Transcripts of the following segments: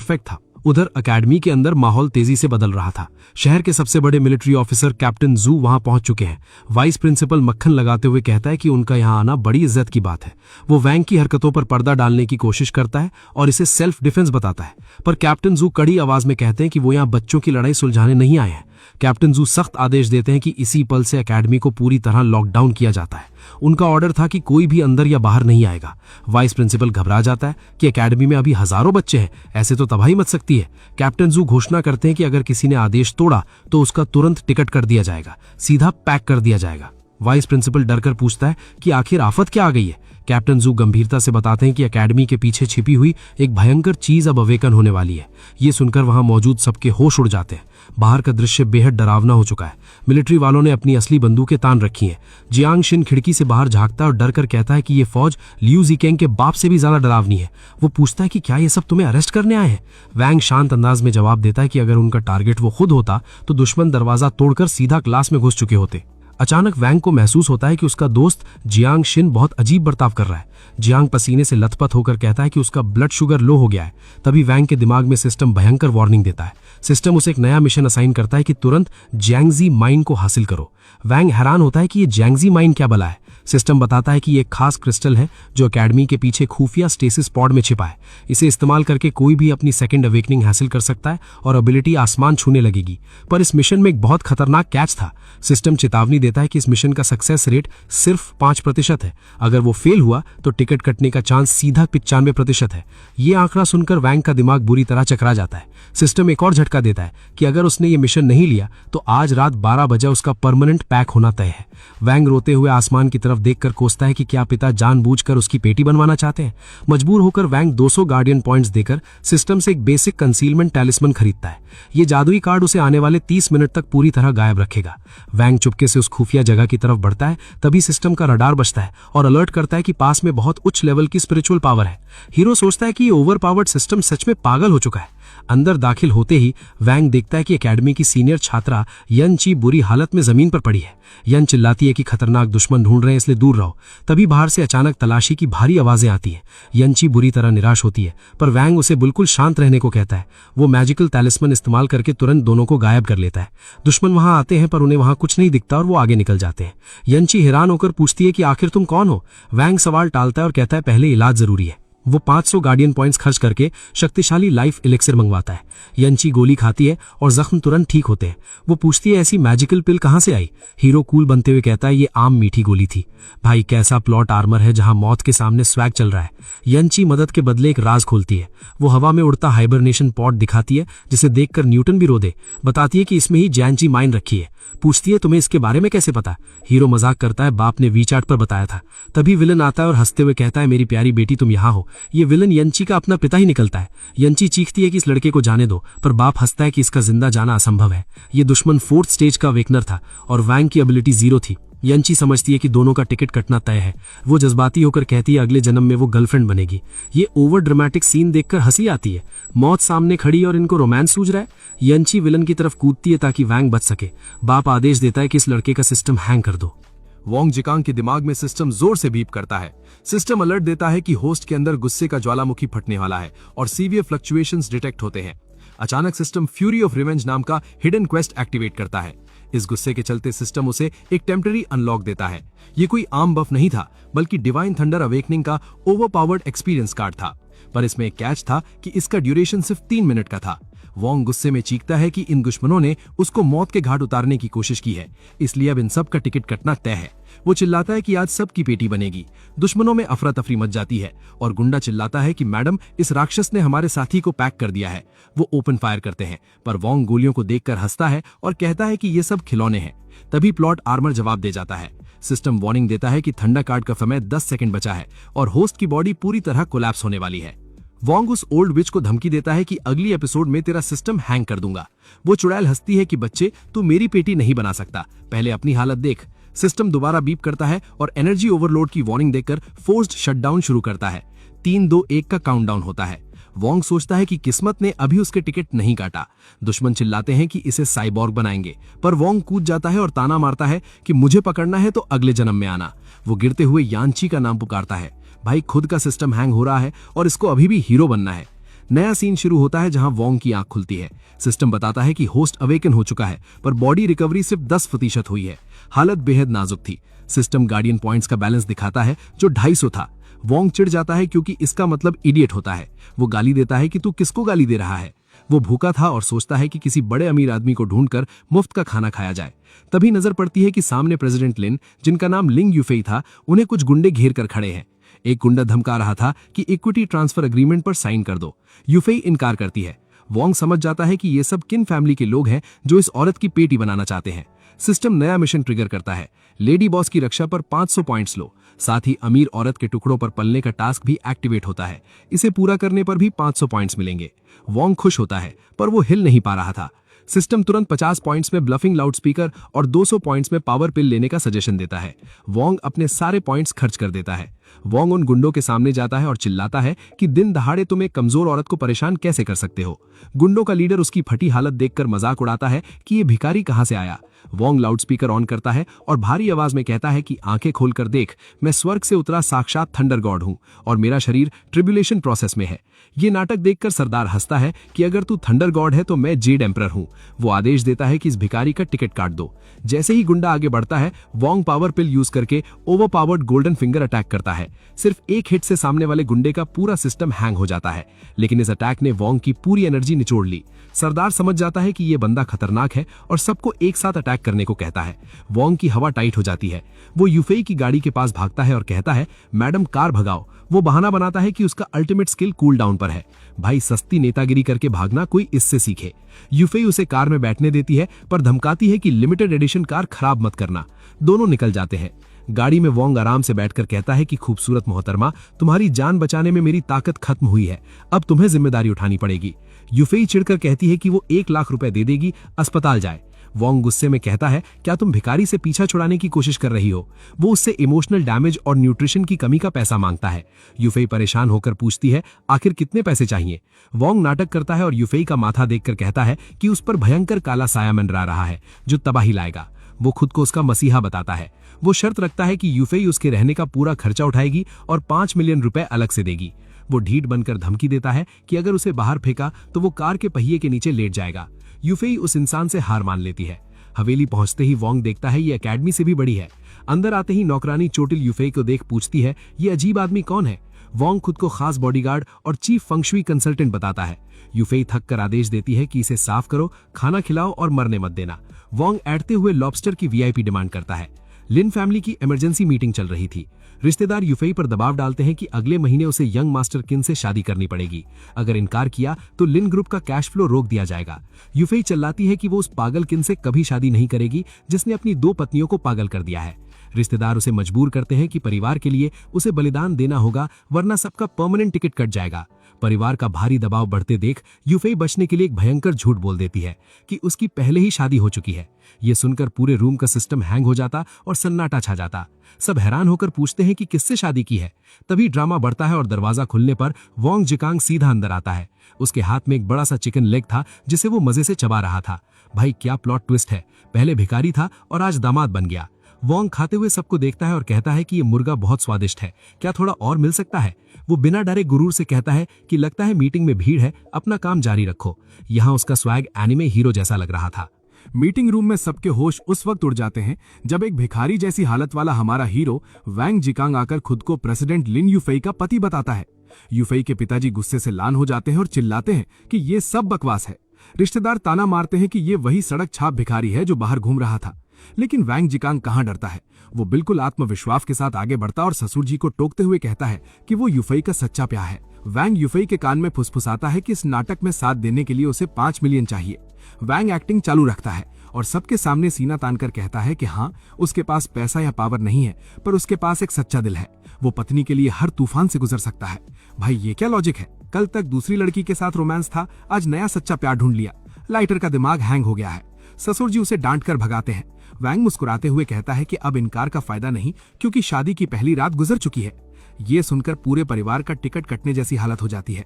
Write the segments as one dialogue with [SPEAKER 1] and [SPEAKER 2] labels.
[SPEAKER 1] Perfect था। उधर academy के अंदर माहौल तेजी से बदल रहा था। शहर के सबसे बड़े मिलिट्री ऑफिसर कैप्टन जू वहां पहुंच चुके हैं। वाइस प्रिंसिपल मक्खन लगाते हुए कहता है कि उनका यहां आना बड़ी इज्जत की बात है। वो वैंग की हरकतों पर पर्दा डालने की कोशिश करता है और इसे सेल्फ डिफेंस बताता है, पर कैप्टन जू कड़ी आवाज में कहते हैं कि वो यहां बच्चों की लड़ाई सुलझाने नहीं आए हैं। कैप्टन जू सख्त आदेश देते हैं कि इसी पल से एकेडमी को पूरी तरह लॉकडाउन किया जाता है। उनका ऑर्डर था कि कोई भी अंदर या बाहर नहीं आएगा। वाइस प्रिंसिपल घबरा जाता है कि एकेडमी में अभी हजारों बच्चे हैं, ऐसे तो तबाही मच सकती है। कैप्टन जू घोषणा करते हैं कि अगर किसी ने आदेश तोड़ा तो उसका तुरंत टिकट कर दिया जाएगा, सीधा पैक कर दिया जाएगा। वाइस प्रिंसिपल डरकर पूछता है कि आखिर आफत क्या आ गई है। कैप्टन जू गंभीरता से बताते हैं कि एकेडमी के पीछे छिपी हुई एक भयंकर चीज अब अवेकन होने वाली है। ये सुनकर वहां मौजूद सबके होश उड़ जाते हैं। बाहर का दृश्य बेहद डरावना हो चुका है। मिलिट्री वालों ने अपनी असली बंदूकें तान रखी हैं। जियांग शिन खिड़की से बाहर झांकता है और डर कर कहता है कि ये फौज लियू जिकेंग के बाप से भी ज्यादा डरावनी है। वो पूछता है कि क्या ये सब तुम्हें अरेस्ट करने आए हैं। वैंग शांत अंदाज में जवाब देता है कि अगर उनका टारगेट वो खुद होता तो दुश्मन दरवाजा तोड़कर सीधा क्लास में घुस चुके होते। अचानक वैंग को महसूस होता है कि उसका दोस्त जियांग शिन बहुत अजीब बर्ताव कर रहा है। जियांग पसीने से लथपथ होकर कहता है कि उसका ब्लड शुगर लो हो गया है। तभी वैंग के दिमाग में सिस्टम भयंकर वार्निंग देता है। सिस्टम उसे एक नया मिशन असाइन करता है कि तुरंत जैंगजी माइन को हासिल करो। वैंग हैरान होता है कि ये जैंगजी माइन क्या बला है। सिस्टम बताता है कि ये एक खास क्रिस्टल है जो एकेडमी के पीछे खुफिया स्टेसिस पॉड में छिपा है। इसे इस्तेमाल करके कोई भी अपनी सेकंड अवेकनिंग हासिल कर सकता है और एबिलिटी आसमान छूने लगेगी। पर इस मिशन में एक बहुत खतरनाक कैच था। सिस्टम चेतावनी देता है कि इस मिशन का सक्सेस रेट सिर्फ 5% है। अगर वो फेल हुआ तो टिकट कटने का चांस सीधा 95% है। ये आंकड़ा सुनकर वैंग का दिमाग बुरी तरह चकरा जाता है। सिस्टम एक और झटका देता है कि अगर उसने ये मिशन नहीं लिया तो आज रात 12 बजे उसका परमानेंट पैक होना तय है। वैंग रोते हुए आसमान की तरफ देखकर कोसता है कि क्या पिता जानबूझकर उसकी पेटी बनवाना चाहते हैं। मजबूर होकर वैंग 200 गार्डियन पॉइंट्स देकर सिस्टम से एक बेसिक कंसीलमेंट टैलिस्मन खरीदता है। ये जादुई कार्ड उसे आने वाले 30 मिनट तक पूरी तरह गायब रखेगा। वैंग चुपके से उस खुफिया जगह की तरफ बढ़ता है। तभी सिस्टम का रडार बजता है और अलर्ट करता है कि पास में बहुत उच्च लेवल की स्पिरिचुअल पावर है। हीरो सोचता है कि ये ओवर पावर्ड सिस्टम सच में पागल हो चुका है। अंदर दाखिल होते ही वैंग देखता है कि एकेडमी की सीनियर छात्रा यन ची बुरी हालत में जमीन पर पड़ी है। यन चिल्लाती है कि खतरनाक दुश्मन ढूंढ रहे हैं, इसलिए दूर रहो। तभी बाहर से अचानक तलाशी की भारी आवाजें आती हैं। यन ची बुरी तरह निराश होती है, पर वैंग उसे बिल्कुल शांत रहने को कहता है। वो मैजिकल टैलिस्मन इस्तेमाल करके तुरंत दोनों को गायब कर लेता है। दुश्मन वहां आते हैं पर उन्हें वहां कुछ नहीं दिखता और वो आगे निकल जाते हैं। यन ची हैरान होकर पूछती है कि आखिर तुम कौन हो। वैंग सवाल टालता है और कहता है पहले इलाज जरूरी है। वो 500 गार्डियन पॉइंट्स खर्च करके शक्तिशाली लाइफ एलिक्सिर मंगवाता है। यंची गोली खाती है और जख्म तुरंत ठीक होते हैं। वो पूछती है ऐसी मैजिकल पिल कहां से आई। हीरो कूल बनते हुए कहता है ये आम मीठी गोली थी। भाई कैसा प्लॉट आर्मर है जहां मौत के सामने स्वैग चल रहा है। यंची मदद के बदले एक राज खोलती है। वो हवा में उड़ता हाइबरनेशन पॉड दिखाती है जिसे देखकर न्यूटन भी रो दे। बताती है कि इसमें ही जैंची माइन रखी है। पूछती है तुम्हें इसके बारे में कैसे पता। हीरो मजाक करता है बाप ने वीचार्ट पर बताया था। तभी विलन आता है और हंसते हुए कहता है मेरी प्यारी बेटी तुम यहाँ हो। ये विलन यंची का अपना पिता ही निकलता है। यंची चीखती है कि इस लड़के को जाने दो, पर बाप हंसता है कि इसका जिंदा जाना असंभव है। ये दुश्मन 4th स्टेज का वेकनर था और वैंग की एबिलिटी 0 थी। यंची समझती है कि दोनों का टिकट कटना तय है। वो जज्बाती होकर कहती है अगले जन्म में वो गर्लफ्रेंड बनेगी। ये ओवर ड्रामेटिक सीन देखकर हंसी आती है। मौत सामने खड़ी और इनको रोमांस सूझ रहा है। यंची विलन की तरफ कूदती है ताकि वैंग बच सके। बाप आदेश देता है कि इस लड़के का सिस्टम हैंग कर दो। वोंग जिकांग के दिमाग में सिस्टम जोर से बीप करता है। सिस्टम अलर्ट देता है कि होस्ट के अंदर गुस्से का ज्वालामुखी फटने वाला है और सीवियर फ्लक्चुएशंस डिटेक्ट होते हैं। अचानक सिस्टम फ्यूरी ऑफ रिवेंज नाम का हिडन क्वेस्ट एक्टिवेट करता है। इस गुस्से के चलते सिस्टम उसे एक टेम्पररी अनलॉक देता है। ये कोई आम बफ नहीं था, बल्कि डिवाइन थंडर अवेकनिंग का ओवरपावर्ड एक्सपीरियंस कार्ड था। पर इसमें एक कैच था कि इसका ड्यूरेशन सिर्फ 3 मिनट का था। वोंग गुस्से में चीखता है कि इन दुश्मनों ने उसको मौत के घाट उतारने की कोशिश की है, इसलिए अब इन सब का टिकट कटना तय है। वो चिल्लाता है कि आज सबकी पेटी बनेगी। दुश्मनों में अफरा तफरी मच जाती है और गुंडा चिल्लाता है कि मैडम इस राक्षस ने हमारे साथी को पैक कर दिया है। वो ओपन फायर करते हैं, पर वोंग गोलियों को देखकर हंसता है और कहता है कि ये सब खिलौने हैं। तभी प्लॉट आर्मर जवाब दे जाता है। सिस्टम वार्निंग देता है कि थंडर कार्ड का समय 10 सेकंड बचा है और होस्ट की बॉडी पूरी तरह कोलैप्स होने वाली है। वोंग उस ओल्ड विच को धमकी देता है कि अगली एपिसोड में तेरा सिस्टम हैंग कर दूंगा। वो चुड़ैल हंसती है कि बच्चे तू मेरी पेटी नहीं बना सकता, पहले अपनी हालत देख। सिस्टम दोबारा बीप करता है और एनर्जी ओवरलोड की वार्निंग देकर फोर्स्ड शटडाउन शुरू करता है। 3, 2, 1 का काउंटडाउन होता है। वोंग सोचता है कि किस्मत ने अभी उसके टिकट नहीं काटा। दुश्मन चिल्लाते हैं कि इसे साइबॉर्ग बनाएंगे, पर वोंग कूद जाता है और ताना मारता है कि मुझे पकड़ना है तो अगले जन्म में आना। वो गिरते हुए यांची का नाम पुकारता है। भाई खुद का सिस्टम हैंग हो रहा है और इसको अभी भी हीरो बनना है। नया सीन शुरू होता है जहां वोंग की आंख खुलती है। सिस्टम बताता है कि होस्ट अवेकन हो चुका है, पर बॉडी रिकवरी सिर्फ 10% हुई है। हालत बेहद नाजुक थी। सिस्टम गार्डियन पॉइंट्स का बैलेंस दिखाता है जो 250 था। वोंग चिढ़ जाता है क्योंकि इसका मतलब इडियट होता है। वो गाली देता है कि तू किसको गाली दे रहा है। वो भूखा था और सोचता है कि किसी बड़े अमीर आदमी को ढूंढकर मुफ्त का खाना खाया जाए। तभी नजर पड़ती है कि सामने प्रेसिडेंट लिन, जिनका नाम लिंग यूफेई था, उन्हें कुछ गुंडे घेर कर खड़े हैं। एक गुंडा धमका रहा था कि इक्विटी ट्रांसफर एग्रीमेंट पर साइन कर दो। यूफेई इनकार करती है। वोंग समझ जाता है कि ये सब किन फैमिली के लोग हैं जो इस औरत की पेटी बनाना चाहते हैं। सिस्टम नया मिशन ट्रिगर करता है। लेडी बॉस की रक्षा पर 500 पॉइंट्स लो। साथ ही अमीर औरत के टुकड़ों पर पलने का टास्क भी एक्टिवेट होता है। इसे पूरा करने पर भी 500 पॉइंट्स मिलेंगे। वोंग खुश होता है, पर वो हिल नहीं पा रहा था। सिस्टम तुरंत 50 पॉइंट्स में ब्लफिंग लाउडस्पीकर और 200 पॉइंट्स में पावर पिल लेने का सजेशन देता है। वोंग अपने सारे पॉइंट्स खर्च कर देता है। वोंग उन गुंडों के सामने जाता है और चिल्लाता है कि दिन दहाड़े तुम एक कमजोर औरत को परेशान कैसे कर सकते हो। गुंडों का लीडर उसकी फटी हालत देखकर मजाक उड़ाता है कि ये भिखारी कहां से आया। वोंग लाउडस्पीकर ऑन करता है और भारी आवाज में कहता है कि आंखें खोलकर देख, मैं स्वर्ग से उतरा साक्षात थंडर गॉड हूं और मेरा शरीर ट्रिब्यूलेशन प्रोसेस में है। ये नाटक देखकर सरदार हंसता है कि अगर तू थंडर गॉड है तो मैं जेड एम्परर हूं। वो आदेश देता है कि इस भिखारी का टिकट काट दो। जैसे ही गुंडा आगे बढ़ता है, वोंग पावर पिल यूज करके over powered golden finger attack करता है। सिर्फ एक हिट से सामने वाले गुंडे का पूरा सिस्टम हैंग हो जाता है, लेकिन इस अटैक ने वोंग की पूरी एनर्जी निचोड़ ली। सरदार समझ जाता है कि ये बंदा खतरनाक है और सबको एक साथ अटैक करने को कहता है। वोंग की हवा टाइट हो जाती है। वो यूफेई की गाड़ी के पास भागता है और कहता है, मैडम कार भगाओ। वो बहाना बनाता है कि उसका अल्टीमेट स्किल कूल डाउन पर है। भाई, सस्ती नेतागिरी करके भागना कोई इससे सीखे। यूफेई उसे कार में बैठने देती है, पर धमकाती है कि लिमिटेड एडिशन कार खराब मत करना। दोनों निकल जाते हैं। गाड़ी में वोंग आराम से बैठकर कहता है कि खूबसूरत मोहतरमा, तुम्हारी जान बचाने में मेरी ताकत खत्म हुई है, अब तुम्हें जिम्मेदारी उठानी पड़ेगी। यूफेई चिढ़कर कहती है कि वो 1 लाख रुपए दे देगी, अस्पताल जाए। वोंग गुस्से में कहता है, क्या तुम भिखारी से पीछा छुड़ाने की कोशिश कर रही हो। वो उससे इमोशनल डैमेज और न्यूट्रिशन की कमी का पैसा मांगता है। यूफेई परेशान होकर पूछती है, आखिर कितने पैसे चाहिए। वोंग नाटक करता है और यूफेई का माथा देखकर कहता है कि उस पर भयंकर काला साया मंडरा रहा है जो तबाही लाएगा। वो खुद को उसका मसीहा बताता है। वो शर्त रखता है कि यूफेई उसके रहने का पूरा खर्चा उठाएगी और 5 मिलियन रुपए अलग से देगी। वो ढीठ बनकर धमकी देता है कि अगर उसे बाहर फेंका तो वो कार के पहिए के नीचे लेट जाएगा। यूफेई उस इंसान से हार मान लेती है। हवेली पहुंचते ही वोंग देखता है ये एकेडमी से भी बड़ी है। अंदर आते ही नौकरानी चोटिल यूफेई को देख पूछती है, ये अजीब आदमी कौन है। वोंग खुद को खास बॉडीगार्ड और चीफ फंक्शुई कंसल्टेंट बताता है। यूफेई थक कर आदेश देती है कि इसे साफ करो, खाना खिलाओ और मरने मत देना। वोंग ऐठते हुए लॉबस्टर की वीआईपी डिमांड करता है। लिन फैमिली की इमरजेंसी मीटिंग चल रही थी। रिश्तेदार यूफेई पर दबाव डालते हैं कि अगले महीने उसे यंग मास्टर किन से शादी करनी पड़ेगी। अगर इनकार किया तो लिन ग्रुप का कैश फ्लो रोक दिया जाएगा। यूफेई चिल्लाती है कि वो उस पागल किन से कभी शादी नहीं करेगी जिसने अपनी 2 पत्नियों को पागल कर दिया है। रिश्तेदार उसे मजबूर करते हैं कि परिवार के लिए उसे बलिदान देना होगा, वरना सबका परमानेंट टिकट कट जाएगा। परिवार का भारी दबाव बढ़ते देख यूफेई बचने के लिए एक भयंकर झूठ बोल देती है कि उसकी पहले ही शादी हो चुकी है। ये सुनकर पूरे रूम का सिस्टम हैंग हो जाता और सन्नाटा छा जाता। सब हैरान होकर पूछते हैं कि किससे शादी की है। तभी ड्रामा बढ़ता है और दरवाजा खुलने पर वोंग जिकांग सीधा अंदर आता है। उसके हाथ में एक बड़ा सा चिकन लेग था जिसे वो मजे से चबा रहा था। भाई, क्या प्लॉट ट्विस्ट है। पहले भिखारी था और आज दामाद बन गया। वोंग खाते हुए सबको देखता है और कहता है कि ये मुर्गा बहुत स्वादिष्ट है, क्या थोड़ा और मिल सकता है। वो बिना डरे गुरूर से कहता है कि लगता है मीटिंग में भीड़ है, अपना काम जारी रखो। यहाँ उसका स्वैग एनिमे हीरो जैसा लग रहा था।
[SPEAKER 2] मीटिंग रूम में सबके होश उस वक्त उड़ जाते हैं जब एक भिखारी जैसी हालत वाला हमारा हीरो वैंग जिकांग आकर खुद को प्रेसिडेंट लिन यूफेई का पति बताता है। यूफेई के पिताजी गुस्से से लान हो जाते हैं और चिल्लाते हैं कि ये सब बकवास है। रिश्तेदार ताना मारते हैं कि ये वही सड़क छाप भिखारी है जो बाहर घूम रहा था। लेकिन वैंग जिकांग कहां डरता है। वो बिल्कुल आत्मविश्वास के साथ आगे बढ़ता और ससुर जी को टोकते हुए कहता है कि वो यूफेई का सच्चा प्यार है। वैंग यूफेई के कान में फुसफुसाता है कि इस नाटक में साथ देने के लिए उसे 5 मिलियन चाहिए। वैंग एक्टिंग चालू रखता है और सबके सामने सीना तानकर कहता है कि हाँ, उसके पास पैसा या पावर नहीं है, पर उसके पास एक सच्चा दिल है। वो पत्नी के लिए हर तूफान से गुजर सकता है। भाई, ये क्या लॉजिक है। कल तक दूसरी लड़की के साथ रोमांस था, आज नया सच्चा प्यार ढूंढ लिया। लाइटर का दिमाग हैंग हो गया है। ससुर जी उसे डांट कर भगाते हैं। वैंग मुस्कुराते हुए कहता है कि अब इनकार का फायदा नहीं, क्योंकि शादी की पहली रात गुजर चुकी है। ये सुनकर पूरे परिवार का टिकट कटने जैसी हालत हो जाती है।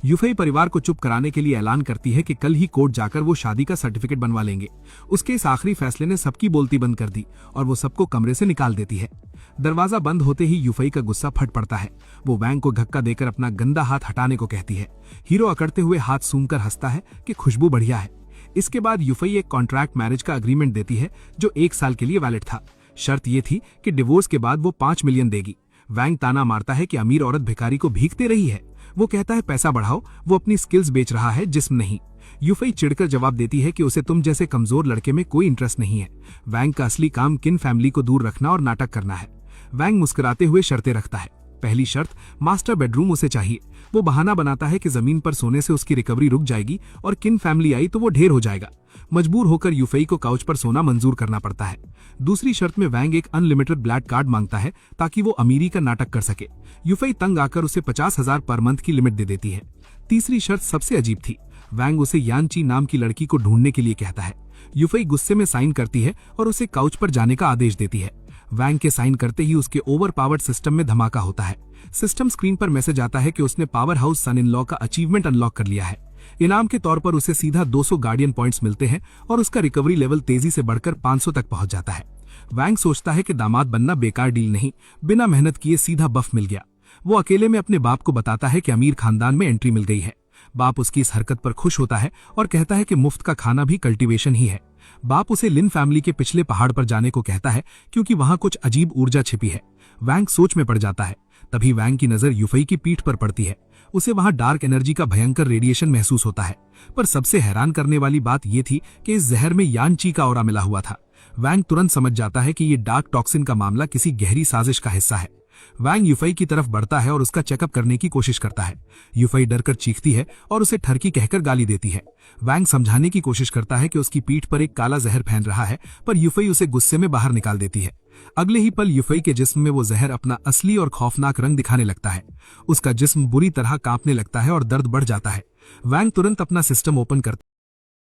[SPEAKER 2] यूफेई परिवार को चुप कराने के लिए ऐलान करती है कि कल ही कोर्ट जाकर वो शादी का सर्टिफिकेट बनवा लेंगे। उसके इस आखिरी फैसले ने सबकी बोलती बंद कर दी और वो सबको कमरे से निकाल देती है। दरवाजा बंद होते ही यूफेई का गुस्सा फट पड़ता है। वो वैंग को धक्का देकर अपना गंदा हाथ हटाने को कहती है। हीरो अकड़ते हुए हाथ सूंघकर हंसता है कि खुशबू बढ़िया है। इसके बाद यूफेई एक कॉन्ट्रैक्ट मैरिज का अग्रीमेंट देती है जो 1 साल के लिए वैलिड था। शर्त ये थी कि डिवोर्स के बाद वो 5 मिलियन देगी। वैंग ताना मारता है कि अमीर औरत भिखारी को भीखते रही है। वो कहता है पैसा बढ़ाओ, वो अपनी स्किल्स बेच रहा है, जिस्म नहीं। यूफेई चिढ़कर जवाब देती है कि उसे तुम जैसे कमजोर लड़के में कोई इंटरेस्ट नहीं है। वैंग का असली काम किन फैमिली को दूर रखना और नाटक करना है। वैंग मुस्कुराते हुए शर्तें रखता है। पहली शर्त, मास्टर बेडरूम उसे चाहिए। वो बहाना बनाता है कि जमीन पर सोने से उसकी रिकवरी रुक जाएगी और किन फैमिली आई तो वो ढेर हो जाएगा। मजबूर होकर यूफेई को काउच पर सोना मंजूर करना पड़ता है। दूसरी शर्त में वैंग एक अनलिमिटेड ब्लैक कार्ड मांगता है ताकि वो अमीरी का नाटक कर सके। यूफेई तंग आकर उसे 50,000 पर मंथ की लिमिट दे देती है। तीसरी शर्त सबसे अजीब थी। वैंग उसे यानची नाम की लड़की को ढूंढने के लिए कहता है। यूफेई गुस्से में साइन करती है और उसे काउच पर जाने का आदेश देती है। वैंग के साइन करते ही उसके ओवर पावर्ड सिस्टम में धमाका होता है। सिस्टम स्क्रीन पर मैसेज आता है कि उसने power house son in law का अचीवमेंट अनलॉक कर लिया है। इनाम के तौर पर उसे सीधा 200 गार्डियन पॉइंट्स मिलते हैं और उसका रिकवरी लेवल तेजी से बढ़कर 500 तक पहुंच जाता है। वैंग सोचता है कि दामाद बनना बेकार डील नहीं, बिना मेहनत किए सीधा बफ मिल गया। वो अकेले में अपने बाप को बताता है कि अमीर खानदान में एंट्री मिल गई है। बाप उसकी इस हरकत पर खुश होता है और कहता है कि मुफ्त का खाना भी कल्टीवेशन ही है। बाप उसे लिन फैमिली के पिछले पहाड़ पर जाने को कहता है क्योंकि वहां कुछ अजीब ऊर्जा छिपी है। वैंग सोच में पड़ जाता है। तभी वैंग की नजर यूफेई की पीठ पर पड़ती है। उसे वहां डार्क एनर्जी का भयंकर रेडिएशन महसूस होता है। पर सबसे हैरान करने वाली बात यह थी कि इस जहर में यानची का ऑरा मिला हुआ था। वैंग तुरंत समझ जाता है कि ये डार्क टॉक्सिन का मामला किसी गहरी साजिश का हिस्सा है। वैंग यूफेई की तरफ बढ़ता है और उसका चेकअप करने की कोशिश करता है। यूफेई डरकर चीखती है और उसे ठरकी कहकर गाली देती है। वैंग समझाने की कोशिश करता है कि उसकी पीठ पर एक काला जहर फैल रहा है, पर यूफेई उसे गुस्से में बाहर निकाल देती है। अगले ही पल यूफेई के जिस्म में वो जहर अपना असली और खौफनाक रंग दिखाने लगता है। उसका जिस्म बुरी तरह कांपने लगता है और दर्द बढ़ जाता है। वैंग तुरंत अपना सिस्टम ओपन करता